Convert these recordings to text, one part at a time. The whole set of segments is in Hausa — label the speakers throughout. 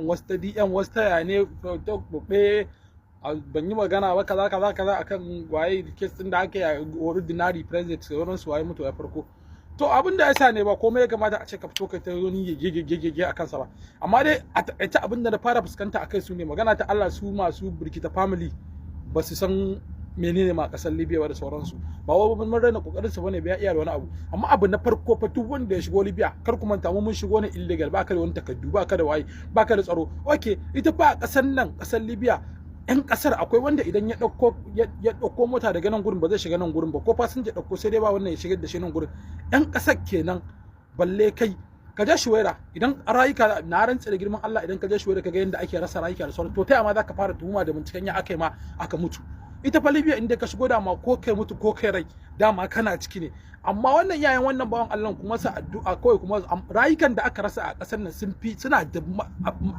Speaker 1: in wasu ta DM wasu ta yane ta gobe ban yi magana ba kaza akan waye case din da ake ordinary president sauran su waye mutu ya farko. To abin da yasa ne ba komai ya kamata a ce ka fito kai ta wani gege akan sa ba, amma dai a taƙaice abin da na fara fuskanta akai su ne magana ta Allah, su masu Burkita family ba su san menene ma kasar Libya da sauransu, ba wai mun raina kokarin su bane ba iya da wani abu, amma abu na farko fa duk wanda ya shigo Libya kar ku manta mun shigo ne illegal, ba ka da wani takaddu, ba ka da waye, ba ka da tsaro. Okay, ita fa kasar nan kasar Libya yan kasar akwai wanda idan ya dauko mota daga nan gurin ba zai shiga nan gurin ba, ko fasinja dauko sai dai ba wannan ya shigar da shi nan gurin. Yan kasar kenan, balle kai ka je Shuwaira, idan rayuka na rantsa da girman Allah, idan ka je Shuwaira kaga yanda ake rasa rayuka da sauran, to ta ma zaka fara tuhuma da binciken ya akai ma aka mutu. Ita fa Libya inda ka shigo dama ko kai mutu ko kai rai dama kana ciki ne, amma wannan yayin wannan bawan Allah kuma sa addu'a kawai, kuma rayukan da aka rasa a kasar nan suna da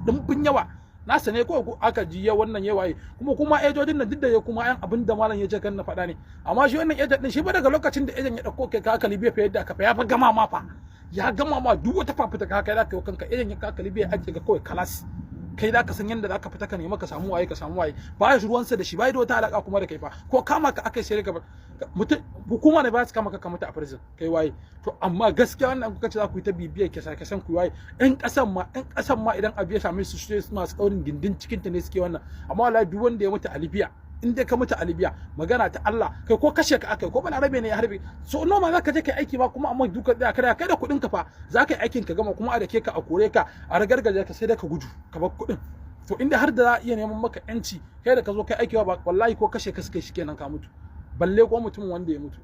Speaker 1: dimbin yawa. Na sane ko aka ji ya wannan yawaye kuma ejojin nan duk da ya kuma yan abin da malam ya ce kan na faɗa ne, amma shi wannan ejan din shi ba daga lokacin da ejan ya dauko kai ka Libya fa yadda ka fa ya fa gama ma fa ya gama ma duk wata fafuta ka kai zaka yi kanka ejan ya ka Libya ake ga kawai kalas kai da ka san yanda zaka fita ka nemi ka samu waye ba shi ruwansa da shi ba da wata alaka kuma da kai fa, ko kama ka akai sai ka mutum hukuma ne ba su kama ka mutu a prison kai waye. To amma gaskiya wannan kuka ce za ku yi ta bibiyar kisa ku waye, ɗan ƙasan ma idan abu ya same su masu kaurin gindin cikin ta ne suke wannan, amma wallahi duk wanda ya mutu a Libya, in dai ka mutu a Libya magana ta Allah kai ko kashe ka akai ko bana rabe ne ya harbe, so noma za ka je kai aiki ba, kuma amma duka da kai da kuɗin ka fa za ka yi aikin ka gama kuma a dake ka a kore ka a ragargaje ka sai da ka gudu ka bar kuɗin. To inda har da za a iya neman maka yanci kai da ka zo kai aiki ba wallahi ko kashe ka suka shi kenan ka mutu, balle ko mutum wanda ya mutu.